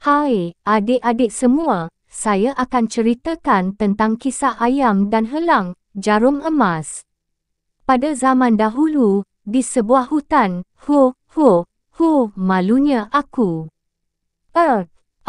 Hai, adik-adik semua, saya akan ceritakan tentang kisah ayam dan helang, jarum emas. Pada zaman dahulu, di sebuah hutan, malunya aku.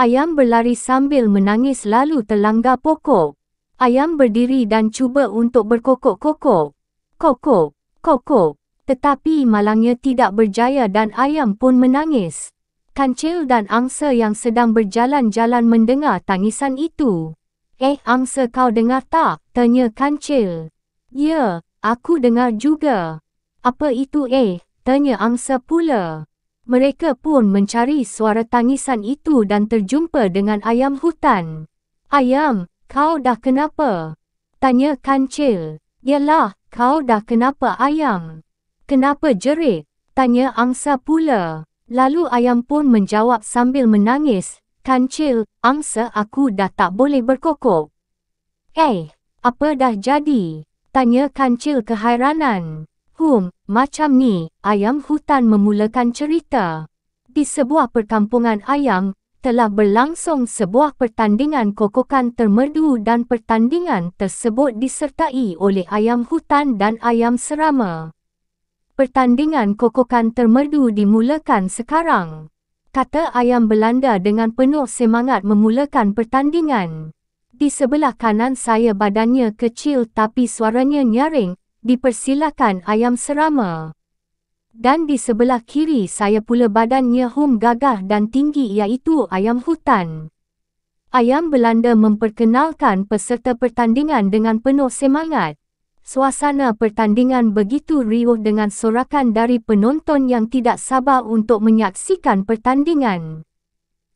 Ayam berlari sambil menangis lalu terlanggar pokok. Ayam berdiri dan cuba untuk berkokok-kokok. Kokok, kokok. Tetapi malangnya tidak berjaya dan ayam pun menangis. Kancil dan angsa yang sedang berjalan-jalan mendengar tangisan itu. Angsa, kau dengar tak? Tanya kancil. Ya, aku dengar juga. Apa itu Tanya angsa pula. Mereka pun mencari suara tangisan itu dan terjumpa dengan ayam hutan. Ayam, kau dah kenapa? Tanya kancil. Yalah, kau dah kenapa ayam? Kenapa jerit? Tanya angsa pula. Lalu ayam pun menjawab sambil menangis, Kancil, angsa aku dah tak boleh berkokok. Apa dah jadi? Tanya kancil keheranan. Macam ni, ayam hutan memulakan cerita. Di sebuah perkampungan ayam, telah berlangsung sebuah pertandingan kokokan termerdu dan pertandingan tersebut disertai oleh ayam hutan dan ayam serama. Pertandingan kokokan termerdu dimulakan sekarang. Kata ayam Belanda dengan penuh semangat memulakan pertandingan. Di sebelah kanan saya badannya kecil tapi suaranya nyaring, dipersilakan ayam serama. Dan di sebelah kiri saya pula badannya gagah dan tinggi iaitu ayam hutan. Ayam Belanda memperkenalkan peserta pertandingan dengan penuh semangat. Suasana pertandingan begitu riuh dengan sorakan dari penonton yang tidak sabar untuk menyaksikan pertandingan.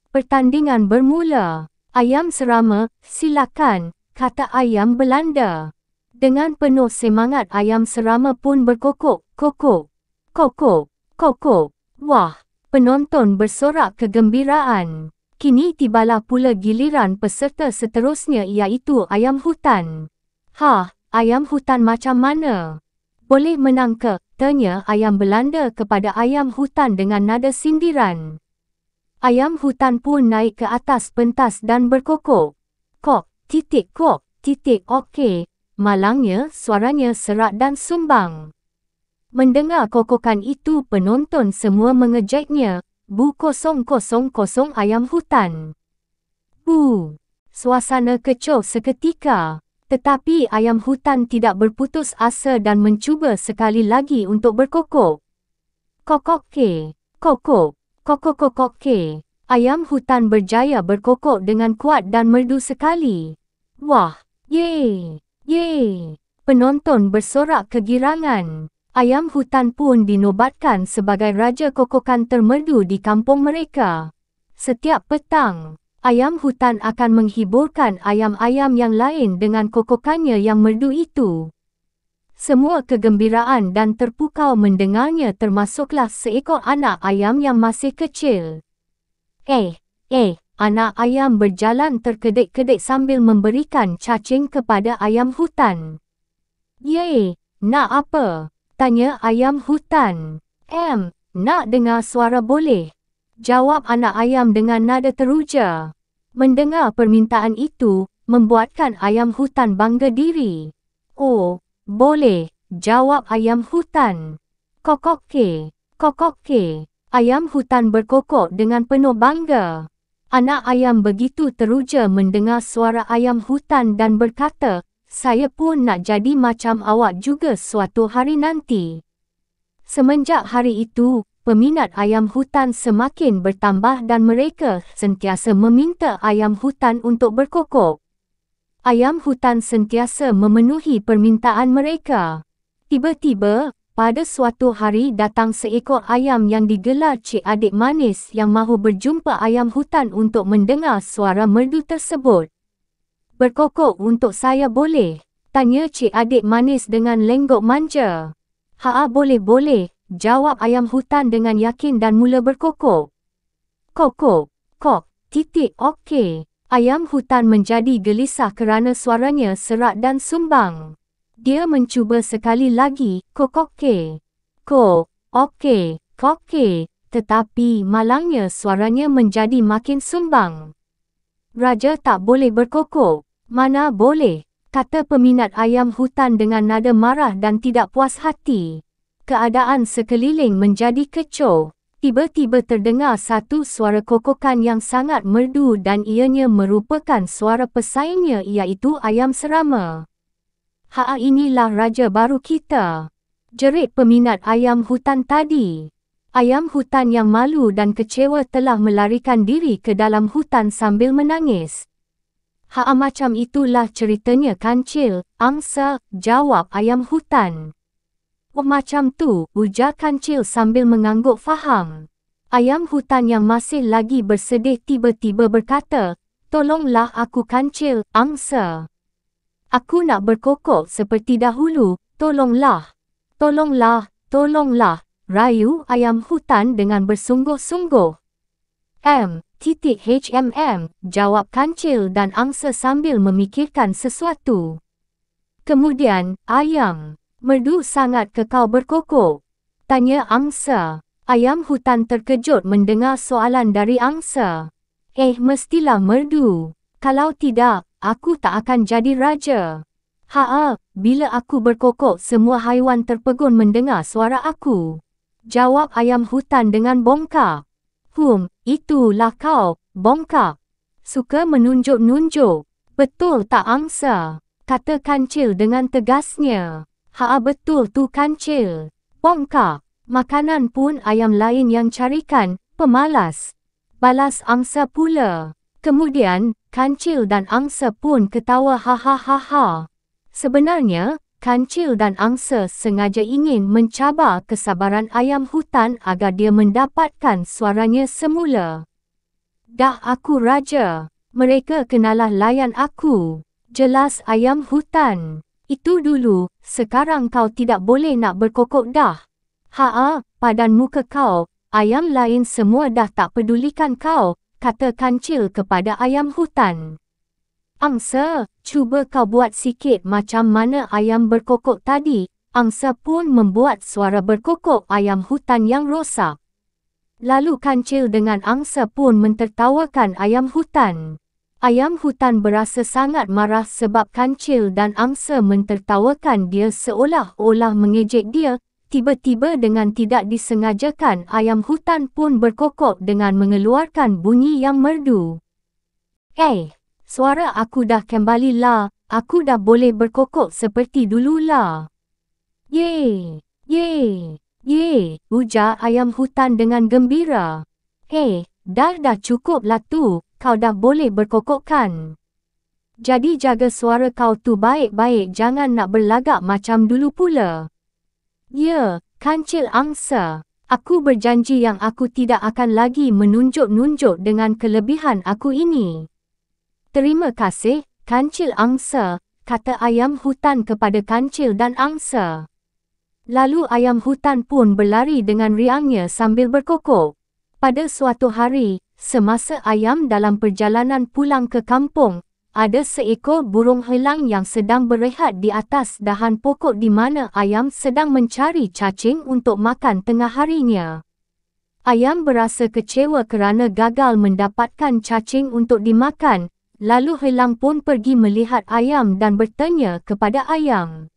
Pertandingan bermula. Ayam serama, silakan, kata ayam Belanda. Dengan penuh semangat ayam serama pun berkokok, kokok, kokok, kokok. Wah, penonton bersorak kegembiraan. Kini tibalah pula giliran peserta seterusnya iaitu ayam hutan. Ayam hutan macam mana? Boleh menang ke? Tanya ayam Belanda kepada ayam hutan dengan nada sindiran. Ayam hutan pun naik ke atas pentas dan berkokok. Kok, okey. Malangnya, suaranya serak dan sumbang. Mendengar kokokan itu penonton semua mengejeknya. Ayam hutan. Suasana kecoh seketika. Tetapi ayam hutan tidak berputus asa dan mencuba sekali lagi untuk berkokok. Kokok. Ayam hutan berjaya berkokok dengan kuat dan merdu sekali. Wah, yeay. Penonton bersorak kegirangan. Ayam hutan pun dinobatkan sebagai raja kokokan termerdu di kampung mereka. Setiap petang, ayam hutan akan menghiburkan ayam-ayam yang lain dengan kokokannya yang merdu itu. Semua kegembiraan dan terpukau mendengarnya termasuklah seekor anak ayam yang masih kecil. Anak ayam berjalan terkedek-kedek sambil memberikan cacing kepada ayam hutan. Nak apa? Tanya ayam hutan. Nak dengar suara boleh? Jawab anak ayam dengan nada teruja. Mendengar permintaan itu, membuatkan ayam hutan bangga diri. Oh, boleh, jawab ayam hutan. Kokok. Ayam hutan berkokok dengan penuh bangga. Anak ayam begitu teruja mendengar suara ayam hutan dan berkata, saya pun nak jadi macam awak juga suatu hari nanti. Semenjak hari itu, peminat ayam hutan semakin bertambah dan mereka sentiasa meminta ayam hutan untuk berkokok. Ayam hutan sentiasa memenuhi permintaan mereka. Tiba-tiba, pada suatu hari datang seekor ayam yang digelar Cik Adik Manis yang mahu berjumpa ayam hutan untuk mendengar suara merdu tersebut. Berkokok untuk saya boleh? Tanya Cik Adik Manis dengan lenggok manja. Boleh. Jawab ayam hutan dengan yakin dan mula berkokok. Okey. Ayam hutan menjadi gelisah kerana suaranya serak dan sumbang. Dia mencuba sekali lagi, kokok. Tetapi malangnya suaranya menjadi makin sumbang. Raja tak boleh berkokok. Mana boleh, kata peminat ayam hutan dengan nada marah dan tidak puas hati. Keadaan sekeliling menjadi kecoh. Tiba-tiba terdengar satu suara kokokan yang sangat merdu dan ianya merupakan suara pesaingnya iaitu ayam serama. Inilah raja baru kita, jerit peminat ayam hutan tadi. Ayam hutan yang malu dan kecewa telah melarikan diri ke dalam hutan sambil menangis. Macam itulah ceritanya kancil, angsa, jawab ayam hutan. Macam tu, ujar kancil sambil mengangguk faham. Ayam hutan yang masih lagi bersedih tiba-tiba berkata, tolonglah aku kancil, angsa. Aku nak berkokok seperti dahulu, tolonglah. Tolonglah, tolonglah, rayu ayam hutan dengan bersungguh-sungguh. Jawab kancil dan angsa sambil memikirkan sesuatu. Kemudian, ayam, merdu sangat ke kau berkokok? Tanya angsa. Ayam hutan terkejut mendengar soalan dari angsa. Mestilah merdu. Kalau tidak, aku tak akan jadi raja. Bila aku berkokok semua haiwan terpegun mendengar suara aku. Jawab ayam hutan dengan bongkak. Itulah kau, bongkak. Suka menunjuk-nunjuk. Betul tak angsa? Kata kancil dengan tegasnya. Betul tu kancil. Bongkak. Makanan pun ayam lain yang carikan, pemalas. Balas angsa pula. Kemudian, kancil dan angsa pun ketawa ha. Sebenarnya, kancil dan angsa sengaja ingin mencabar kesabaran ayam hutan agar dia mendapatkan suaranya semula. Dah aku raja. Mereka kenalah layan aku. Jelas ayam hutan. Itu dulu, sekarang kau tidak boleh nak berkokok dah. Padan muka kau, ayam lain semua dah tak pedulikan kau, kata kancil kepada ayam hutan. Angsa, cuba kau buat sikit macam mana ayam berkokok tadi. Angsa pun membuat suara berkokok ayam hutan yang rosak. Lalu kancil dengan angsa pun mentertawakan ayam hutan. Ayam hutan berasa sangat marah sebab kancil dan angsa mentertawakan dia seolah-olah mengejek dia. Tiba-tiba dengan tidak disengajakan ayam hutan pun berkokok dengan mengeluarkan bunyi yang merdu. Suara aku dah kembali lah. Aku dah boleh berkokok seperti dululah. Ye, ujar ayam hutan dengan gembira. Dah cukup lah tu. Kau dah boleh berkokok kan? Jadi jaga suara kau tu baik-baik, jangan nak berlagak macam dulu pula. Ya, kancil angsa. Aku berjanji yang aku tidak akan lagi menunjuk-nunjuk dengan kelebihan aku ini. Terima kasih, kancil angsa, kata ayam hutan kepada kancil dan angsa. Lalu ayam hutan pun berlari dengan riangnya sambil berkokok. Pada suatu hari, semasa ayam dalam perjalanan pulang ke kampung, ada seekor burung helang yang sedang berehat di atas dahan pokok di mana ayam sedang mencari cacing untuk makan tengah harinya. Ayam berasa kecewa kerana gagal mendapatkan cacing untuk dimakan, lalu helang pun pergi melihat ayam dan bertanya kepada ayam.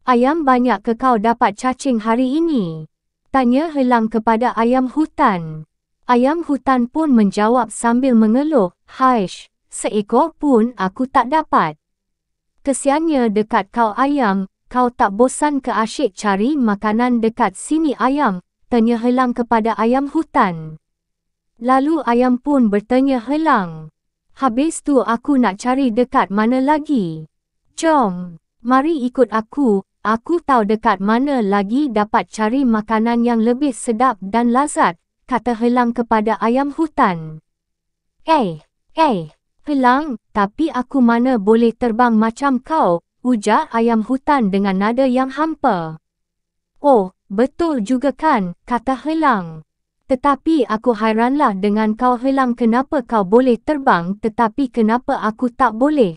Ayam banyak ke kau dapat cacing hari ini? Tanya helang kepada ayam hutan. Ayam hutan pun menjawab sambil mengeluh, Haish, seekor pun aku tak dapat. Kesiannya dekat kau ayam, kau tak bosan ke asyik cari makanan dekat sini ayam? Tanya helang kepada ayam hutan. Lalu ayam pun bertanya helang. Habis tu aku nak cari dekat mana lagi? Jom, mari ikut aku tahu dekat mana lagi dapat cari makanan yang lebih sedap dan lazat, kata helang kepada ayam hutan. Helang, tapi aku mana boleh terbang macam kau, ujar ayam hutan dengan nada yang hampa. Oh, betul juga kan, kata helang. Tetapi aku hairanlah dengan kau helang, kenapa kau boleh terbang tetapi kenapa aku tak boleh?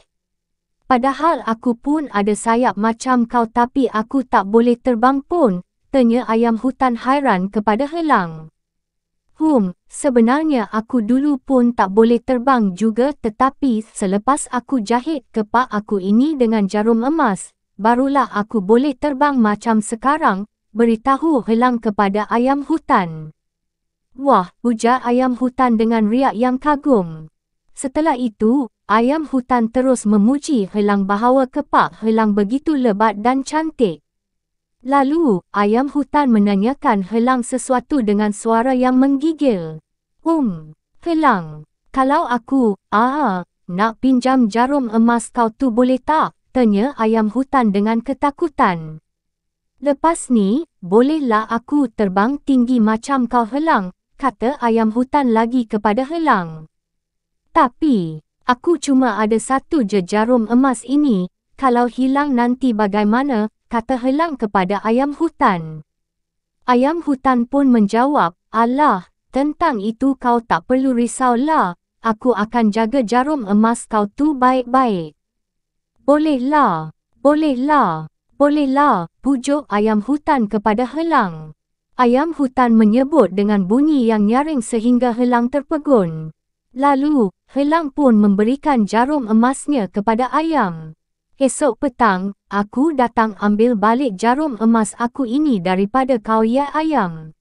Padahal aku pun ada sayap macam kau tapi aku tak boleh terbang pun, tanya ayam hutan hairan kepada helang. Sebenarnya aku dulu pun tak boleh terbang juga, tetapi selepas aku jahit kepak aku ini dengan jarum emas, barulah aku boleh terbang macam sekarang, beritahu helang kepada ayam hutan. Wah, ujar ayam hutan dengan riak yang kagum. Setelah itu, ayam hutan terus memuji helang bahawa kepak helang begitu lebat dan cantik. Lalu, ayam hutan menanyakan helang sesuatu dengan suara yang menggigil. Helang, kalau aku, nak pinjam jarum emas kau tu boleh tak? Tanya ayam hutan dengan ketakutan. Lepas ni, bolehlah aku terbang tinggi macam kau helang, kata ayam hutan lagi kepada helang. Tapi, aku cuma ada satu je jarum emas ini, kalau hilang nanti bagaimana, kata helang kepada ayam hutan. Ayam hutan pun menjawab, alah, tentang itu kau tak perlu risaulah, aku akan jaga jarum emas kau tu baik-baik. Bolehlah, bolehlah, bolehlah, pujuk ayam hutan kepada helang. Ayam hutan menyebut dengan bunyi yang nyaring sehingga helang terpegun. Lalu, helang pun memberikan jarum emasnya kepada ayam. Esok petang, aku datang ambil balik jarum emas aku ini daripada kau ya ayam.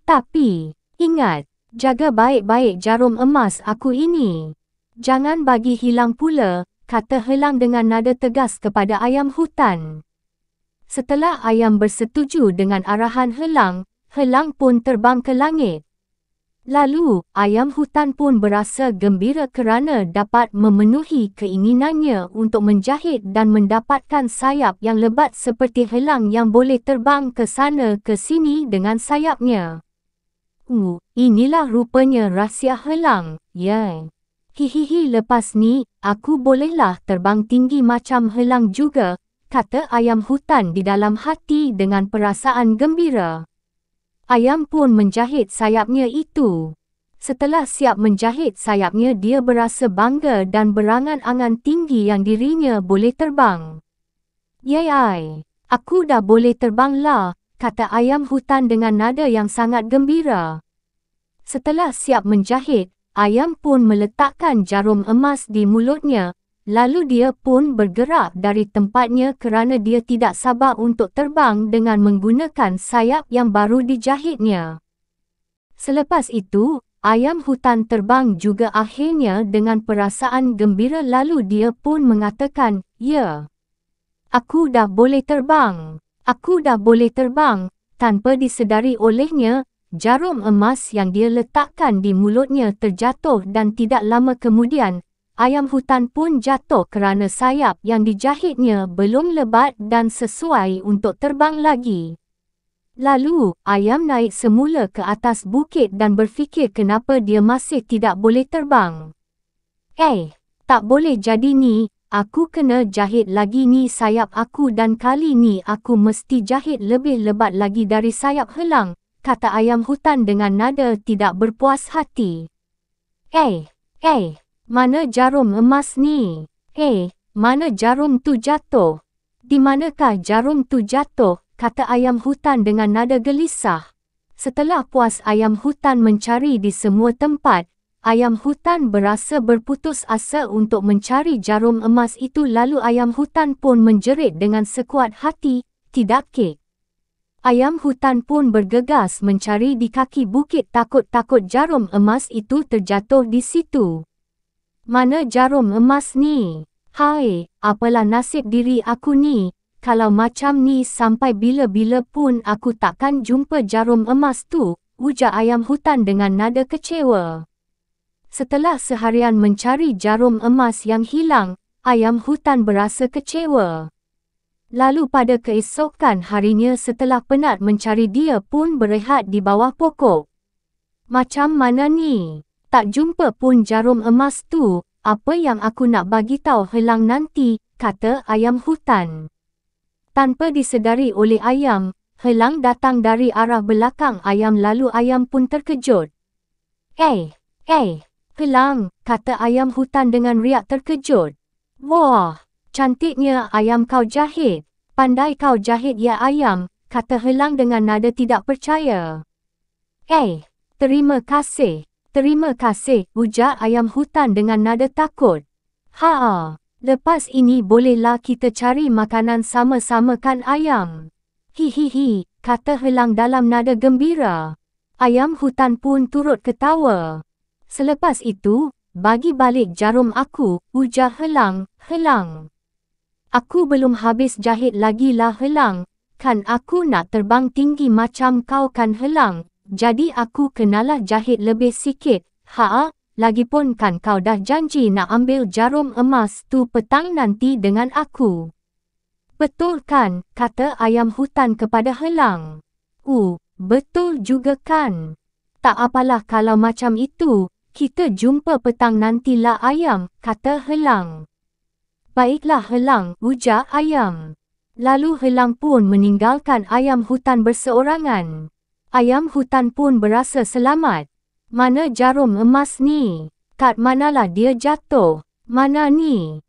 Tapi, ingat, jaga baik-baik jarum emas aku ini. Jangan bagi hilang pula, kata helang dengan nada tegas kepada ayam hutan. Setelah ayam bersetuju dengan arahan helang, helang pun terbang ke langit. Lalu, ayam hutan pun berasa gembira kerana dapat memenuhi keinginannya untuk menjahit dan mendapatkan sayap yang lebat seperti helang yang boleh terbang ke sana ke sini dengan sayapnya. Inilah rupanya rahsia helang, ya. Hihihi, lepas ni, aku bolehlah terbang tinggi macam helang juga, kata ayam hutan di dalam hati dengan perasaan gembira. Ayam pun menjahit sayapnya itu. Setelah siap menjahit sayapnya, dia berasa bangga dan berangan-angan tinggi yang dirinya boleh terbang. Yay, aku dah boleh terbang lah, kata ayam hutan dengan nada yang sangat gembira. Setelah siap menjahit, ayam pun meletakkan jarum emas di mulutnya. Lalu dia pun bergerak dari tempatnya kerana dia tidak sabar untuk terbang dengan menggunakan sayap yang baru dijahitnya. Selepas itu, ayam hutan terbang juga akhirnya dengan perasaan gembira, lalu dia pun mengatakan, ya, aku dah boleh terbang. Aku dah boleh terbang. Tanpa disedari olehnya, jarum emas yang dia letakkan di mulutnya terjatuh dan tidak lama kemudian, ayam hutan pun jatuh kerana sayap yang dijahitnya belum lebat dan sesuai untuk terbang lagi. Lalu, ayam naik semula ke atas bukit dan berfikir kenapa dia masih tidak boleh terbang. Tak boleh jadi ni, aku kena jahit lagi ni sayap aku dan kali ni aku mesti jahit lebih lebat lagi dari sayap helang, kata ayam hutan dengan nada tidak berpuas hati. Mana jarum emas ni? Mana jarum tu jatuh? Di manakah jarum tu jatuh? Kata ayam hutan dengan nada gelisah. Setelah puas ayam hutan mencari di semua tempat, ayam hutan berasa berputus asa untuk mencari jarum emas itu. Lalu ayam hutan pun menjerit dengan sekuat hati, tidak kek. Ayam hutan pun bergegas mencari di kaki bukit, takut-takut jarum emas itu terjatuh di situ. Mana jarum emas ni? Hai, apalah nasib diri aku ni? Kalau macam ni sampai bila-bila pun aku takkan jumpa jarum emas tu, ujar ayam hutan dengan nada kecewa. Setelah seharian mencari jarum emas yang hilang, ayam hutan berasa kecewa. Lalu pada keesokan harinya setelah penat mencari, dia pun berehat di bawah pokok. Macam mana ni? Tak jumpa pun jarum emas tu, apa yang aku nak bagi tahu helang nanti, kata ayam hutan. Tanpa disedari oleh ayam, helang datang dari arah belakang ayam, lalu ayam pun terkejut. Helang, kata ayam hutan dengan riak terkejut. Wah, cantiknya ayam kau jahit. Pandai kau jahit ya ayam, kata Helang dengan nada tidak percaya. Terima kasih. Terima kasih, ujar ayam hutan dengan nada takut. Lepas ini bolehlah kita cari makanan sama-sama kan ayam? Hihihi, kata Helang dalam nada gembira. Ayam hutan pun turut ketawa. Selepas itu, bagi balik jarum aku, ujar Helang. Aku belum habis jahit lagi lah Helang, kan aku nak terbang tinggi macam kau kan Helang, jadi aku kenalah jahit lebih sikit. Lagipun kan kau dah janji nak ambil jarum emas tu petang nanti dengan aku. Betul kan, kata ayam hutan kepada Helang. Betul juga kan. Tak apalah kalau macam itu, kita jumpa petang nantilah ayam, kata Helang. Baiklah Helang, ujar ayam. Lalu Helang pun meninggalkan ayam hutan berseorangan. Ayam hutan pun berasa selamat. Mana jarum emas ni? Kat manalah dia jatuh? Mana ni?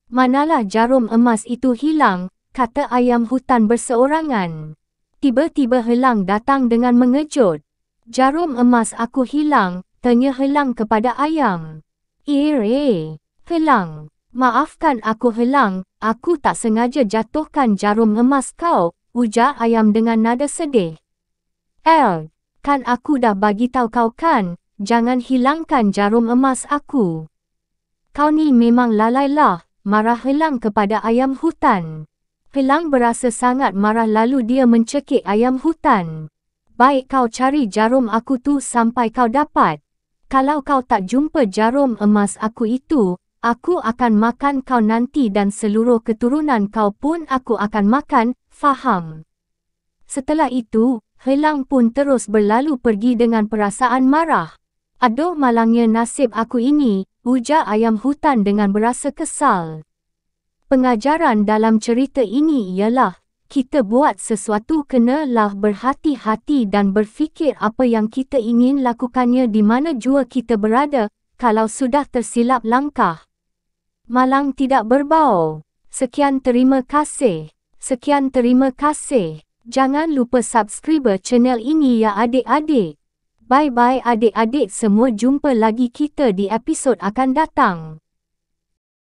Manalah jarum emas itu hilang, kata ayam hutan berseorangan. Tiba-tiba Helang datang dengan mengejut. Jarum emas aku hilang, tanya Helang kepada ayam. Helang, maafkan aku Helang, aku tak sengaja jatuhkan jarum emas kau, ujar ayam dengan nada sedih. Kan aku dah bagi tahu kau kan, jangan hilangkan jarum emas aku. Kau ni memang lalai lah, marah Helang kepada ayam hutan. Helang berasa sangat marah lalu dia mencekik ayam hutan. Baik kau cari jarum aku tu sampai kau dapat. Kalau kau tak jumpa jarum emas aku itu, aku akan makan kau nanti dan seluruh keturunan kau pun aku akan makan, faham? Setelah itu, Helang pun terus berlalu pergi dengan perasaan marah. Aduh malangnya nasib aku ini, ujar ayam hutan dengan berasa kesal. Pengajaran dalam cerita ini ialah, kita buat sesuatu kenalah berhati-hati dan berfikir apa yang kita ingin lakukannya di mana jua kita berada, kalau sudah tersilap langkah. Malang tidak berbau. Sekian terima kasih. Jangan lupa subscribe channel ini ya adik-adik. Bye-bye adik-adik semua, jumpa lagi kita di episod akan datang.